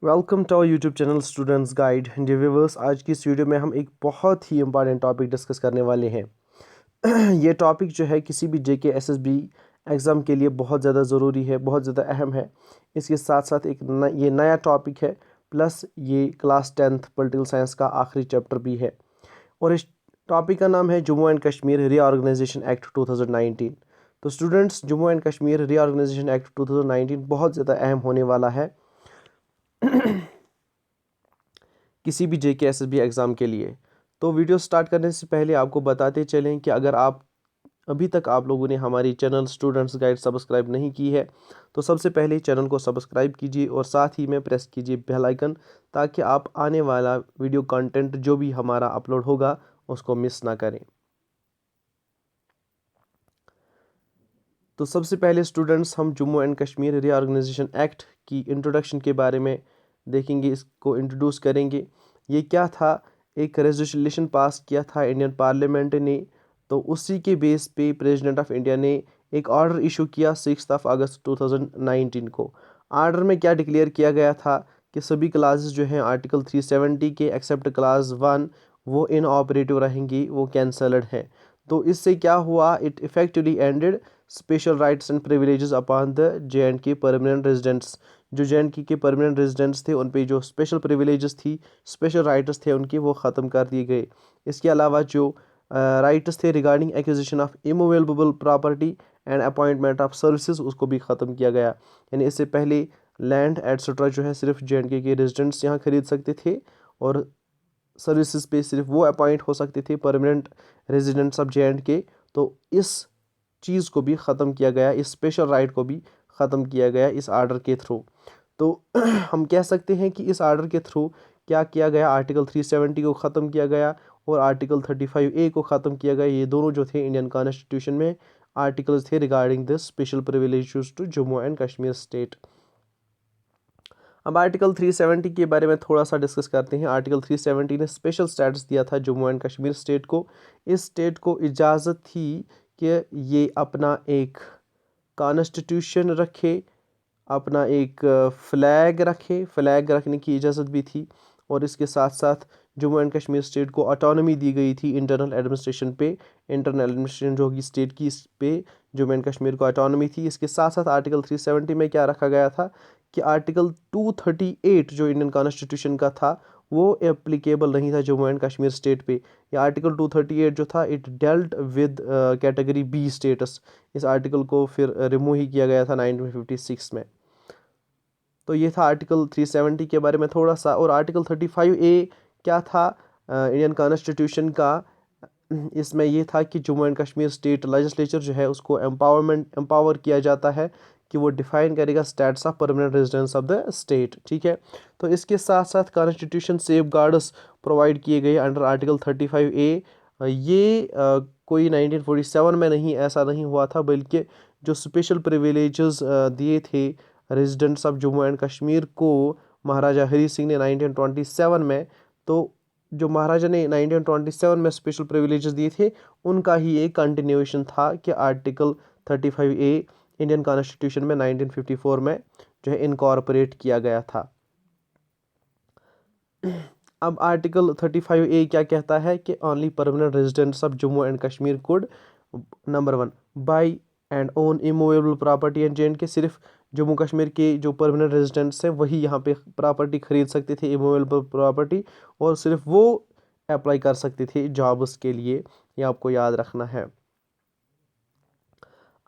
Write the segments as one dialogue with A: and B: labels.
A: Welcome to our YouTube channel students guide dear viewers. आज की इस वीडियो में हम एक बहुत ही इंपॉर्टेंट टॉपिक डिस्कस करने वाले हैं। ये टॉपिक जो है किसी भी जेके एसएसबी एग्ज़ाम के लिए बहुत ज़्यादा ज़रूरी है, बहुत ज़्यादा अहम है। इसके साथ साथ ये नया टॉपिक है, प्लस ये क्लास 10th पॉलिटिकल साइंस का आखिरी चैप्टर भी है। और इस टॉपिक का नाम है Jammu and Kashmir reorganisation act 2019। तो students, Jammu and Kashmir reorganisation act 2019 बहुत ज़्यादा अहम होने वाला है किसी भी जेके एसएसबी एग्ज़ाम के लिए। तो वीडियो स्टार्ट करने से पहले आपको बताते चलें कि अगर अभी तक आप लोगों ने हमारी चैनल स्टूडेंट्स गाइड सब्सक्राइब नहीं की है तो सबसे पहले चैनल को सब्सक्राइब कीजिए और साथ ही में प्रेस कीजिए बेल आइकन, ताकि आप आने वाला वीडियो कंटेंट जो भी हमारा अपलोड होगा उसको मिस ना करें। तो सबसे पहले स्टूडेंट्स, हम Jammu and Kashmir reorganisation act की इंट्रोडक्शन के बारे में देखेंगे, इसको इंट्रोड्यूस करेंगे। ये क्या था? एक रेजोल्यूशन पास किया था इंडियन पार्लियामेंट ने, तो उसी के बेस पे प्रेसिडेंट ऑफ इंडिया ने एक ऑर्डर इशू किया 6 अगस्त 2019 को। आर्डर में क्या डिक्लेयर किया गया था कि सभी क्लासेस जो हैं आर्टिकल 370 के एक्सेप्ट क्लास 1 वो इनऑपरेटिव रहेंगी, वो कैंसल्ड है। तो इससे क्या हुआ? It effectively ended special rights and privileges upon the J&K permanent residents. जो जे.एंड.के के परमानेंट रेजिडेंट्स थे उन पे जो स्पेशल प्रिविलेजेस थी, स्पेशल राइट्स थे उनके, वो ख़त्म कर दिए गए। इसके अलावा जो राइट्स थे regarding acquisition of immovable property and appointment of services, उसको भी ख़त्म किया गया। यानी इससे पहले लैंड एट्सट्रा जो है सिर्फ जे.एंड.के के रेजिडेंट्स यहाँ खरीद सकते थे, और सर्विसेज पे सिर्फ वो अपॉइंट हो सकते थे परमानेंट रेजिडेंट्स ऑफ जे.एंड.के। तो इस चीज़ को भी ख़त्म किया गया, इस स्पेशल राइट को भी ख़त्म किया गया इस आर्डर के थ्रू। तो हम कह सकते हैं कि इस आर्डर के थ्रू क्या किया गया? आर्टिकल 370 को ख़त्म किया गया और आर्टिकल 35A को ख़त्म किया गया। ये दोनों जो थे इंडियन कॉन्स्टिट्यूशन में आर्टिकल्स थे regarding the special privileges to Jammu and Kashmir state. अब आर्टिकल 370 के बारे में थोड़ा सा डिस्कस करते हैं। आर्टिकल 370 ने स्पेशल स्टेटस दिया था जम्मू एंड कश्मीर स्टेट को। इस स्टेट को इजाज़त थी कि ये अपना एक कॉन्स्टिट्यूशन रखे, अपना एक फ़्लैग रखे, फ़्लैग रखने की इजाज़त भी थी। और इसके साथ साथ जम्मू एंड कश्मीर स्टेट को ऑटोनॉमी दी गई थी इंटरनल एडमिनिस्ट्रेशन पे। इंटरनल एडमिनिस्ट्रेशन जो होगी स्टेट की, इस पे जम्मू एंड कश्मीर को ऑटोनॉमी थी। इसके साथ साथ आर्टिकल 370 में क्या रखा गया था कि आर्टिकल 238 जो इंडियन कॉन्स्टिट्यूशन का था वो एप्लीकेबल नहीं था जम्मू एंड कश्मीर स्टेट पे। या आर्टिकल 238 जो था it dealt with category B status. इस आर्टिकल को फिर रिमूव ही किया गया था 1956 में। तो ये था आर्टिकल 370 के बारे में थोड़ा सा। और आर्टिकल 35A क्या था इंडियन कॉन्स्टिट्यूशन का? इसमें ये था कि Jammu and Kashmir state legislature जो है उसको एम्पावर किया जाता है कि वो डिफाइन करेगा states of permanent residence of the state. ठीक है, तो इसके साथ साथ कॉन्स्टिट्यूशन सेफ गार्ड्स प्रोवाइड किए गए अंडर आर्टिकल 35A। ये कोई 1947 में नहीं, ऐसा नहीं हुआ था, बल्कि जो स्पेशल प्रिविलेजेस दिए थे residents of Jammu and Kashmir को महाराजा हरी सिंह ने 1927 में, तो जो महाराजा ने 1927 में स्पेशल प्रिविलेजेस दिए थे उनका ही एक कंटिन्यूएशन था कि आर्टिकल 35A इंडियन कॉन्स्टिट्यूशन में 1954 में जो है इनकॉर्पोरेट किया गया था। अब आर्टिकल 35A क्या कहता है कि only permanent residents of Jammu and Kashmir could number 1 by and own immovable property and J&K. सिर्फ जम्मू कश्मीर के जो परमानेंट रेजिडेंट्स हैं वही यहाँ पे प्रॉपर्टी खरीद सकते थे, इमूवेबल प्रॉपर्टी, और सिर्फ वो अप्लाई कर सकते थे जॉब्स के लिए। ये आपको याद रखना है।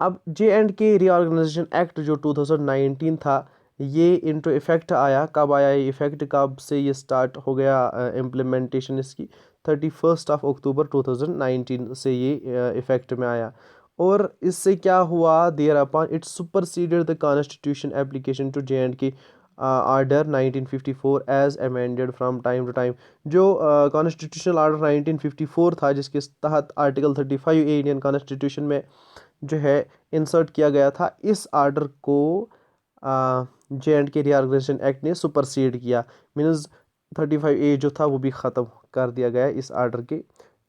A: अब जे.एंड.के रीऑर्गेनाइजेशन एक्ट जो 2019 था, ये इनटू इफ़ेक्ट आया। कब आया ये इफ़ेक्ट? कब से ये स्टार्ट हो गया इम्प्लीमेंटेशन इसकी? 31 अक्टूबर 2019 से ये इफ़ेक्ट में आया। और इससे क्या हुआ? Thereupon it superseded the constitution application to J and K order 1954 as amended from time to time. जो कॉन्स्टिट्यूशनल आर्डर 1954 था जिसके तहत आर्टिकल 35A इंडियन कॉन्स्टिट्यूशन में जो है इंसर्ट किया गया था, इस आर्डर को जे.एंड.के रीऑर्गेनाइजेशन एक्ट ने सुपरसीड किया। मीन्स 35A जो था वो भी ख़त्म कर दिया गया इस आर्डर के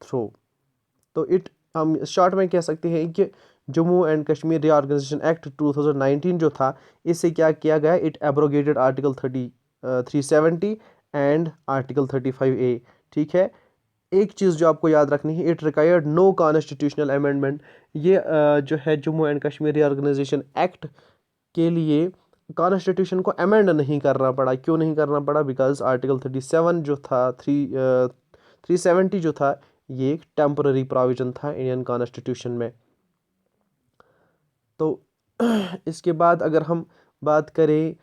A: थ्रू। तो हम शॉर्ट में कह सकते हैं कि Jammu and Kashmir reorganisation act 2019 जो था, इससे क्या किया गया? It abrogated article 370 and article 35A। ठीक है, एक चीज़ जो आपको याद रखनी है, it required no constitutional amendment. ये जो है Jammu and Kashmir reorganisation act के लिए कॉन्स्टिट्यूशन को अमेंड नहीं करना पड़ा। क्यों नहीं करना पड़ा? बिकॉज आर्टिकल 37 जो था 370 जो था, ये एक टेम्पररी प्रोविजन था इंडियन कॉन्स्टिट्यूशन में। तो इसके बाद अगर हम बात करें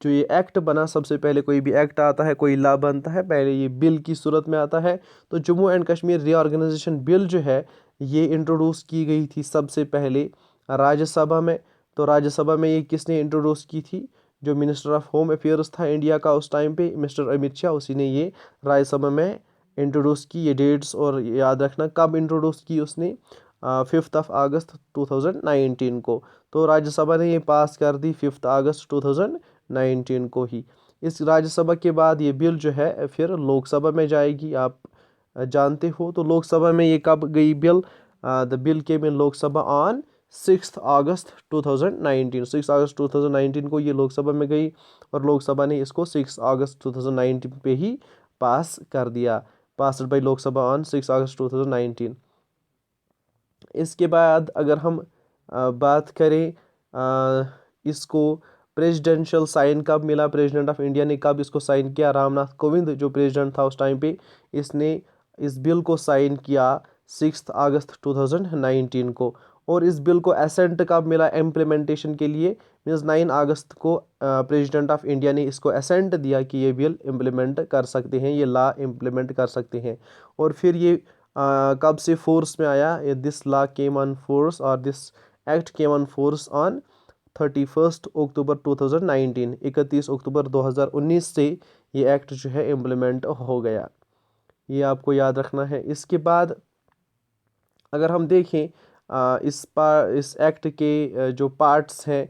A: जो ये एक्ट बना, सबसे पहले कोई भी एक्ट आता है, कोई लॉ बनता है, पहले ये बिल की सूरत में आता है। तो Jammu and Kashmir reorganisation bill जो है ये इंट्रोड्यूस की गई थी सबसे पहले राज्यसभा में। तो राज्यसभा में ये किसने इंट्रोड्यूस की थी? जो मिनिस्टर ऑफ होम अफेयर्स था इंडिया का उस टाइम पे, मिस्टर अमित शाह, उसी ने ये राज्यसभा में इंट्रोड्यूस की। ये डेट्स और याद रखना कब इंट्रोड्यूस की उसने, 5 अगस्त 2019 को। तो राज्यसभा ने ये पास कर दी 5 अगस्त 2019 को ही। इस राज्यसभा के बाद ये बिल जो है फिर लोकसभा में जाएगी, आप जानते हो। तो लोकसभा में ये कब गई bill? The bill came in Lok Sabha on 6 अगस्त 2019। 6 अगस्त 2019 को ये लोकसभा में गई और लोकसभा ने इसको 6 अगस्त 2019 पे ही पास कर दिया। पास्ड बाय लोकसभा ऑन 6 अगस्त 2019। इसके बाद अगर हम बात करें इसको प्रेसिडेंशियल साइन कब मिला, प्रेसिडेंट ऑफ इंडिया ने कब इसको साइन किया? रामनाथ कोविंद जो प्रेसिडेंट था उस टाइम पे, इसने इस बिल को साइन किया 6 अगस्त 2019 को। और इस बिल को एसेंट कब मिला इम्प्लीमेंटेशन के लिए? मीन्स 9 अगस्त को प्रेसिडेंट ऑफ इंडिया ने इसको एसेंट दिया कि ये बिल इम्प्लीमेंट कर सकते हैं, ये लॉ इम्प्लीमेंट कर सकते हैं। और फिर ये कब से फोर्स में आया? This law came on force और this act came on force on 31 October 2019। 31 October 2019 से ये एक्ट जो है इम्प्लीमेंट हो गया। ये आपको याद रखना है। इसके बाद अगर हम देखें इस एक्ट के जो पार्ट्स हैं,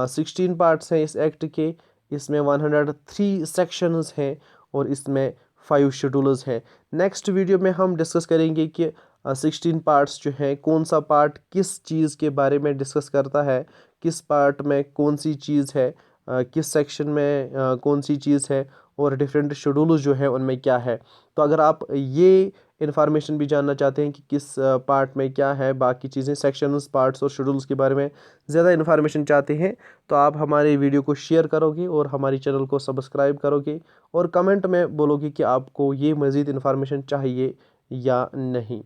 A: 16 पार्ट्स हैं इस एक्ट के। इसमें 103 सेक्शंस हैं और इसमें 5 शेड्यूल्स हैं। नेक्स्ट वीडियो में हम डिस्कस करेंगे कि 16 पार्ट्स जो हैं, कौन सा पार्ट किस चीज़ के बारे में डिस्कस करता है, किस पार्ट में कौन सी चीज़ है, किस सेक्शन में कौन सी चीज़ है, और डिफरेंट शेड्यूल्स जो है उनमें क्या है। तो अगर आप ये इन्फॉर्मेशन भी जानना चाहते हैं कि किस पार्ट में क्या है, बाकी चीज़ें, सेक्शंस, पार्ट्स और शेड्यूल्स के बारे में ज़्यादा इन्फॉर्मेशन चाहते हैं, तो आप हमारे वीडियो को शेयर करोगे और हमारी चैनल को सब्सक्राइब करोगे और कमेंट में बोलोगे कि आपको ये मज़ीद इन्फॉर्मेशन चाहिए या नहीं।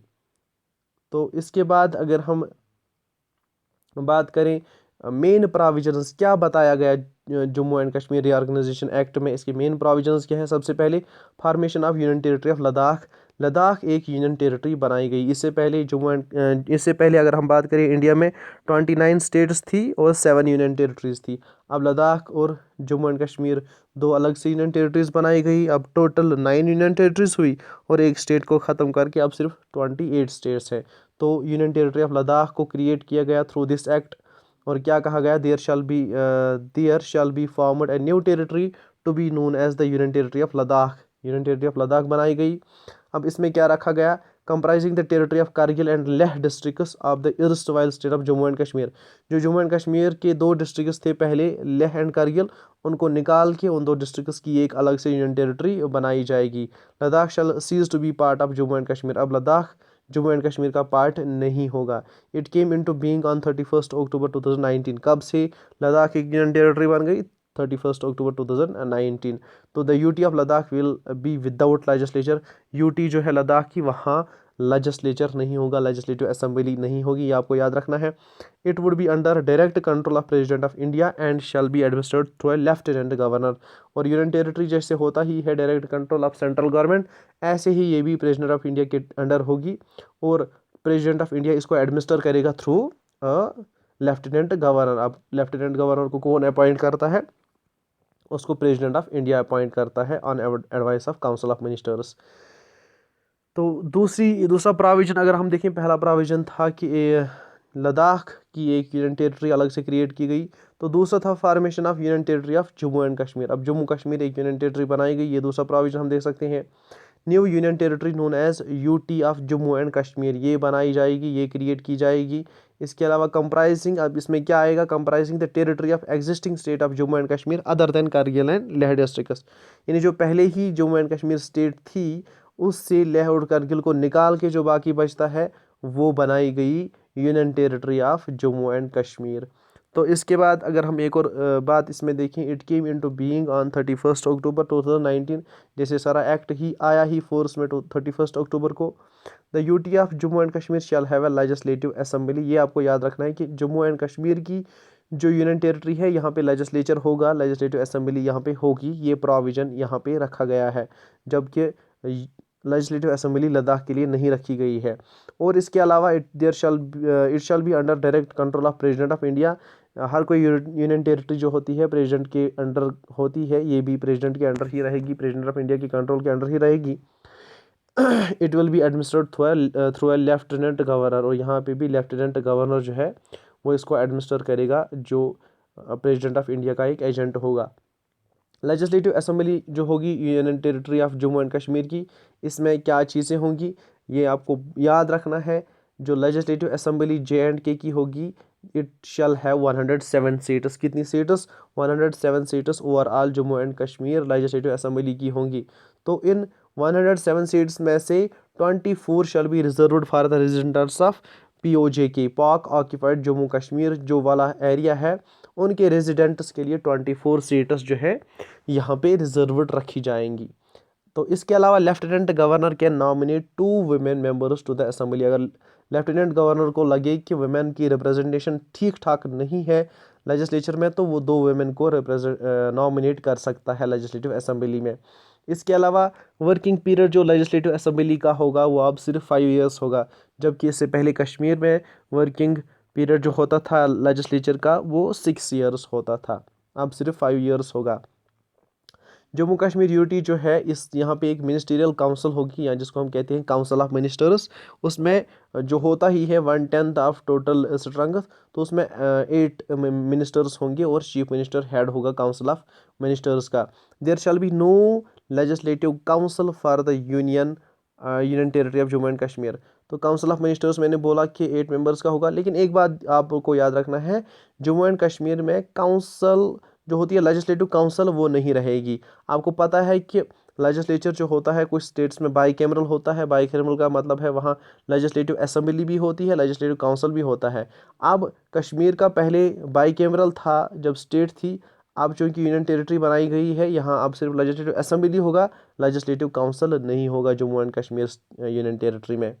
A: तो इसके बाद अगर हम बात करें मेन प्रोविजंस, क्या बताया गया Jammu and Kashmir reorganisation act में, इसके मेन प्रोविजंस क्या है? सबसे पहले formation of union territory of Ladakh. Ladakh एक यूनियन टेरिटरी बनाई गई। इससे पहले अगर हम बात करें, इंडिया में 29 स्टेट्स थी और 7 यूनियन टेरिटरीज थी। अब लद्दाख और जम्मू एंड कश्मीर दो अलग से यूनियन टेरिटरीज बनाई गई। अब टोटल 9 यूनियन टेरिटरीज हुई और एक स्टेट को ख़त्म करके अब सिर्फ 28 स्टेट्स हैं। तो यूनियन टेरिटरी ऑफ लद्दाख को क्रिएट किया गया थ्रू दिस एक्ट। और क्या कहा गया? There shall be formed a new territory to be known as the union territory of Ladakh. Union territory of Ladakh बनाई गई। अब इसमें क्या रखा गया? Comprising the territory of Kargil and Leh districts of the erstwhile state of Jammu and Kashmir. जो जम्मू एंड कश्मीर के 2 districts थे पहले, लेह एंड कारगिल, उनको निकाल के उन 2 डिस्ट्रिक्ट्स की एक अलग से यूनियन टेरिटरी बनाई जाएगी। Ladakh shall cease to be part of Jammu and Kashmir. अब लद्दाख जम्मू एंड कश्मीर का पार्ट नहीं होगा। It came into being on 31 October 2019। कब से लद्दाख एक यूनियन टेरिटरी बन गई? 31 अक्टूबर 2019। तो the UT of Ladakh will be without legislature. UT जो है लद्दाख की, वहाँ लेजिस्लेचर नहीं होगा, लेजिस्लेटिव असेंबली नहीं होगी, ये आपको याद रखना है। It would be under direct control of president of India and shall be administered through a lieutenant governor. और यूनियन टेरिटरी जैसे होता ही है direct control of central government, ऐसे ही ये भी प्रेसिडेंट ऑफ इंडिया के अंडर होगी और प्रेसिडेंट ऑफ इंडिया इसको एडमिनिस्टर करेगा थ्रू लेफ्टिनेंट गवर्नर। अब लेफ्टिनेंट गवर्नर को कौन अपॉइंट करता है? उसको प्रेसिडेंट ऑफ इंडिया अपॉइंट करता है on advice of council of ministers. तो दूसरा प्रोविजन अगर हम देखें, पहला प्रोविजन था कि लद्दाख की एक यूनियन टेरिटरी अलग से क्रिएट की गई। तो दूसरा था formation of union territory of Jammu and Kashmir. अब जम्मू कश्मीर एक यूनियन टेरिटरी बनाई गई, ये दूसरा प्रोविजन हम देख सकते हैं। New union territory known as UT of Jammu and Kashmir, ये बनाई जाएगी, ये क्रिएट की जाएगी। इसके अलावा कंप्राइजिंग, अब इसमें क्या आएगा, comprising the territory of existing state of Jammu and Kashmir other than Kargil and Leh districts. यानी जो पहले ही जम्मू एंड कश्मीर स्टेट थी उससे लेह और कारगिल को निकाल के जो बाकी बचता है वो बनाई गई union territory of Jammu and Kashmir. तो इसके बाद अगर हम एक और बात इसमें देखें, it came into being on 31 October 2019। जैसे सारा एक्ट ही आया ही फोर्स में 31 अक्टूबर को। The UT of Jammu and Kashmir shall have a legislative assembly. ये आपको याद रखना है कि जम्मू एंड कश्मीर की जो यूनियन टेरिटरी है यहाँ पे लेजिस्लेचर होगा, लेजिस्लेटिव असेंबली यहाँ पे होगी, ये प्रोविजन यहाँ पे रखा गया है, जबकि लेजिस्लेटिव असेंबली लद्दाख के लिए नहीं रखी गई है। और इसके अलावा it shall be under direct control of president of India. हर कोई यूनियन टेरिटरी जो होती है प्रेसिडेंट के अंडर होती है, ये भी प्रेसिडेंट के अंडर ही रहेगी, प्रेसिडेंट ऑफ इंडिया के कंट्रोल के अंडर ही रहेगी। It will be administered through a lieutenant governor. और यहाँ पे भी लेफ्टिनेंट गवर्नर जो है वो इसको एडमिनिस्टर करेगा, जो प्रेसिडेंट ऑफ इंडिया का एक एजेंट होगा। लेजिस्लेटिव असेंबली जो होगी union territory of Jammu and Kashmir की, इसमें क्या चीज़ें होंगी ये आपको याद रखना है। जो लेजिस्लेटिव असेंबली JNK की होगी, इट शैल हैव 107 सीट्स। कितनी seats? 107 seats overall Jammu and Kashmir legislative assembly की होंगी। तो इन 107 सीट्स में से 24 shall be reserved for the residents of POJK, पाक ऑक्यूपाइड जम्मू कश्मीर जो वाला एरिया है उनके रेजिडेंट्स के लिए 24 सीट्स जो है यहाँ पे रिजर्व्ड रखी जाएंगी। तो इसके अलावा lieutenant governor can nominate 2 women members to the assembly. अगर लेफ्टिनेंट गवर्नर को लगे कि वुमेन की रिप्रेजेंटेशन ठीक ठाक नहीं है लेजिस्लेचर में, तो वो 2 वुमेन को नॉमिनेट कर सकता है लेजिस्लेटिव असेंबली में। इसके अलावा वर्किंग पीरियड जो लेजिस्लेटिव असेंबली का होगा वो अब सिर्फ 5 ईयर्स होगा, जबकि इससे पहले कश्मीर में वर्किंग पीरियड जो होता था लेजिस्लेचर का वो 6 ईयर्स होता था, अब सिर्फ 5 ईयर्स होगा। जम्मू कश्मीर यूटी जो है इस यहाँ पे एक मिनिस्टीरियल काउंसिल होगी, या जिसको हम कहते हैं काउंसिल ऑफ मिनिस्टर्स। उसमें जो होता ही है 1/10 ऑफ टोटल स्ट्रेंथ, तो उसमें 8 मिनिस्टर्स होंगे और चीफ मिनिस्टर हेड होगा काउंसिल ऑफ मिनिस्टर्स का। There shall be no legislative council for the union territory of Jammu and Kashmir. तो काउंसिल ऑफ मिनिस्टर्स मैंने बोला कि 8 मेंबर्स का होगा, लेकिन एक बात आपको याद रखना है, जम्मू एंड कश्मीर में काउंसिल जो होती है लेजिस्लेटिव काउंसिल वो नहीं रहेगी। आपको पता है कि लेजिस्लेचर जो होता है कुछ स्टेट्स में बाईकैमरल होता है। बाईकैमरल का मतलब है वहाँ लेजिस्लेटिव असेंबली भी होती है, लेजिस्लेटिव काउंसिल भी होता है। अब कश्मीर का पहले बाईकैमरल था जब स्टेट थी, अब चूँकि यूनियन टेरिटरी बनाई गई है यहाँ अब सिर्फ लेजिस्लेटिव असेंबली होगा, लेजिस्लेटिव काउंसिल नहीं होगा Jammu and Kashmir union territory में।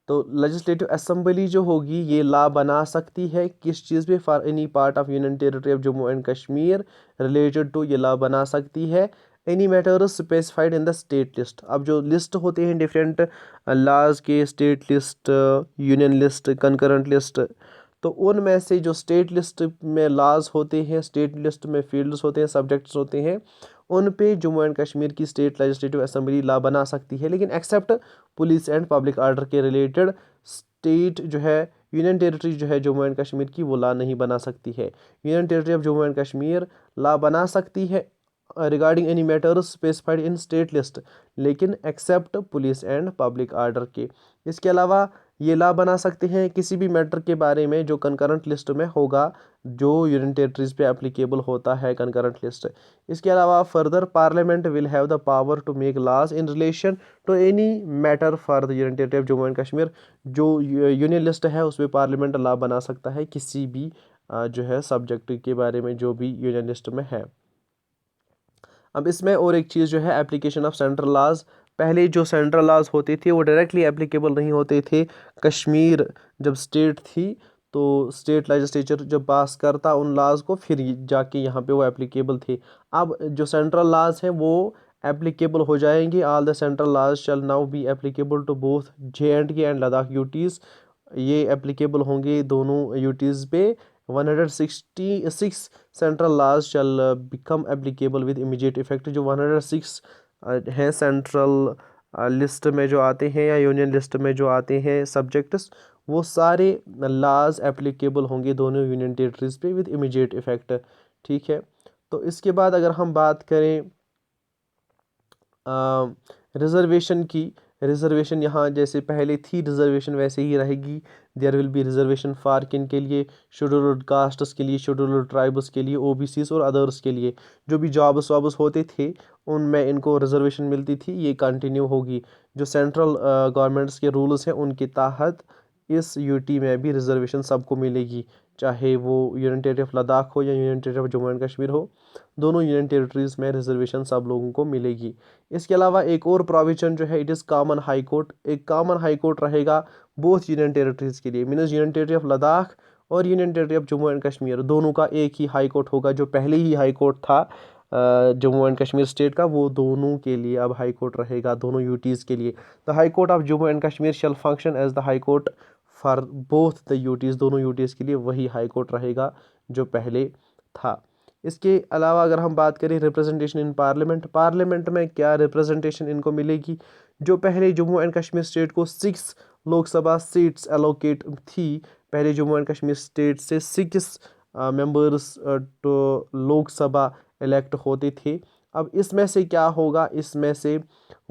A: तो लेजिस्लेटिव असेंबली जो होगी ये लॉ बना सकती है किस चीज़ पे, for any part of union territory of Jammu and Kashmir related to, ये लॉ बना सकती है any matters specified in the state list. अब जो लिस्ट होते हैं डिफरेंट लॉज के, state list, union list, concurrent list, तो उनमें से जो स्टेट लिस्ट में लॉज होते हैं, स्टेट लिस्ट में फील्ड्स होते हैं, सब्जेक्ट्स होते हैं, उन पे जम्मू एंड कश्मीर की स्टेट लेजिस्लेटिव असेंबली लॉ बना सकती है, लेकिन except police and public order के रिलेटेड स्टेट जो है यूनियन टेरिटरी जो है जम्मू एंड कश्मीर की वो लॉ नहीं बना सकती है। Union territory of Jammu and Kashmir law बना सकती है regarding any matters specified in state list, लेकिन except police and public order के। इसके अलावा ये लॉ बना सकते हैं किसी भी मैटर के बारे में जो कंकरेंट लिस्ट में होगा, जो यूनियन टेरिटरीज पे एप्लीकेबल होता है कंकरेंट लिस्ट। इसके अलावा further parliament will have the power to make laws in relation to any matter for the union territory of Jammu and Kashmir. जो यूनियन लिस्ट है उसमें पार्लियामेंट लॉ बना सकता है किसी भी जो है सब्जेक्ट के बारे में जो भी यूनियन लिस्ट में है। अब इसमें और एक चीज़ जो है एप्लीकेशन ऑफ सेंट्रल लॉज। पहले जो सेंट्रल लॉज होते थे वो डायरेक्टली एप्लीकेबल नहीं होते थे। कश्मीर जब स्टेट थी तो स्टेट लेजिस्लेचर जब पास करता उन लॉज को, फिर जाके यहाँ पे वो एप्लीकेबल थे। अब जो सेंट्रल लॉज हैं वो एप्लीकेबल हो जाएंगे। All the central laws shall now be applicable to both JNK and Ladakh UTs. ये एप्लीकेबल होंगे दोनों यूटीज़ पे। 166 central laws shall become applicable with immediate effect. जो 106 हैं सेंट्रल लिस्ट में जो आते हैं या यूनियन लिस्ट में जो आते हैं सब्जेक्ट्स, वो सारे लॉज एप्लीकेबल होंगे दोनों यूनियन टेरिटरीज पे विद इमीडिएट इफेक्ट। ठीक है, तो इसके बाद अगर हम बात करें रिजर्वेशन की, रिजर्वेशन यहाँ जैसे पहले थी रिजर्वेशन वैसे ही रहेगी। There will be reservation for किन के लिए, शेड्यूल्ड कास्ट्स के लिए, शेड्यूल्ड ट्राइब्स के लिए, ओबीसीज और अदर्स के लिए। जो भी जॉब्स वॉब्स होते थे उनमें इनको रिजर्वेशन मिलती थी, ये कंटिन्यू होगी। जो सेंट्रल गवर्नमेंट्स के रूल्स हैं उनके तहत इस यूटी में भी रिजर्वेशन सबको मिलेगी, चाहे वो यूनियन टेरिटरी ऑफ लद्दाख हो या union territory of Jammu and Kashmir हो। दोनों यूनियन टेरिटरीज में रिजर्वेशन सब लोगों को मिलेगी। इसके अलावा एक और प्रोविजन जो है, it is common high court. एक कॉमन हाई कोर्ट रहेगा बोथ यूनियन टेरिटरीज के लिए, means union territory of Ladakh और union territory of Jammu and Kashmir, दोनों का एक ही हाई कोर्ट होगा। जो पहले ही हाई कोर्ट था जम्मू एंड कश्मीर स्टेट का, वो दोनों के लिए अब हाई कोर्ट रहेगा, दोनों यूटीज़ के लिए। The high court of Jammu and Kashmir shall function as the high court for both the UTs, दोनों यूटीज़ के लिए वही हाई कोर्ट रहेगा जो पहले था। इसके अलावा अगर हम बात करें रिप्रेजेंटेशन इन पार्लियामेंट, पार्लियामेंट में क्या रिप्रेजेंटेशन इनको मिलेगी। जो पहले जम्मू एंड कश्मीर स्टेट को 6 लोकसभा सीट्स एलोकेट थी, पहले जम्मू एंड कश्मीर स्टेट से 6 मेंबर्स तो लोकसभा इलेक्ट होते थे। अब इसमें से क्या होगा, इसमें से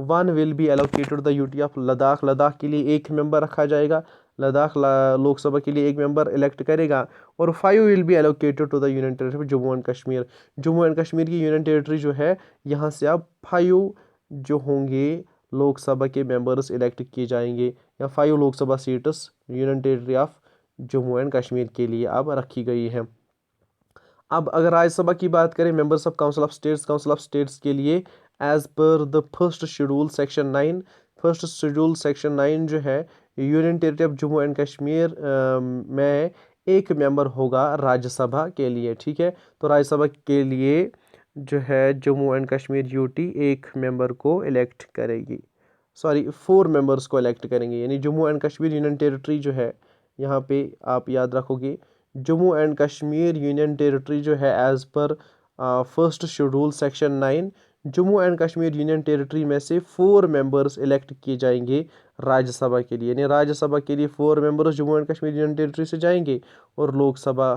A: 1 will be allocated the UT of Ladakh, Ladakh के लिए 1 मेंबर रखा जाएगा, लद्दाख लोकसभा के लिए 1 मेंबर इलेक्ट करेगा। और 5 will be allocated to the union territory Jammu and Kashmir, Jammu and Kashmir की यूनियन टेरिटरी जो है, यहाँ से अब 5 जो होंगे लोकसभा के मेंबर्स इलेक्ट किए जाएंगे, या 5 Lok Sabha seats union territory of Jammu and Kashmir के लिए अब रखी गई है। अब अगर राज्यसभा की बात करें, members of council of states, council of states के लिए as per the first schedule section 9, first schedule section 9 जो है, union territory of Jammu and Kashmir में 1 मेंबर होगा राज्यसभा के लिए। ठीक है, तो राज्यसभा के लिए जो है Jammu and Kashmir UT 1 member को इलेक्ट करेगी, सॉरी 4 मेंबर्स को इलेक्ट करेंगे। यानी Jammu and Kashmir union territory जो है, यहाँ पे आप याद रखोगे Jammu and Kashmir union territory जो है as per first schedule section 9, Jammu and Kashmir union territory में से 4 मेंबर्स इलेक्ट किए जाएंगे राज्यसभा के लिए। यानी राज्यसभा के लिए 4 members Jammu and Kashmir union territory से जाएंगे, और लोकसभा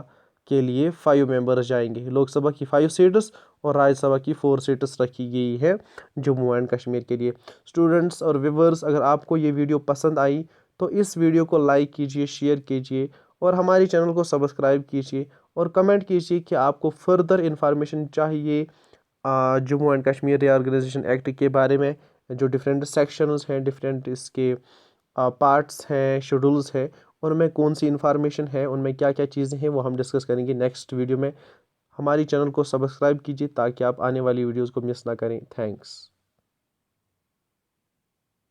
A: के लिए 5 मेंबर्स जाएंगे। लोकसभा की 5 सीट्स और राज्यसभा की 4 सीट्स रखी गई है जम्मू एंड कश्मीर के लिए। स्टूडेंट्स और व्यूवर्स, अगर आपको ये वीडियो पसंद आई तो इस वीडियो को लाइक कीजिए, शेयर कीजिए और हमारे चैनल को सब्सक्राइब कीजिए, और कमेंट कीजिए कि आपको फर्दर इंफॉर्मेशन चाहिए Jammu and Kashmir reorganisation act के बारे में। जो डिफरेंट सेक्शंस हैं, डिफरेंट इसके पार्ट्स हैं, शेड्यूल्स हैं, उनमें कौन सी इन्फॉर्मेशन है, उनमें क्या क्या चीज़ें हैं, वो हम डिस्कस करेंगे नेक्स्ट वीडियो में। हमारी चैनल को सब्सक्राइब कीजिए ताकि आप आने वाली वीडियोज़ को मिस ना करें। थैंक्स।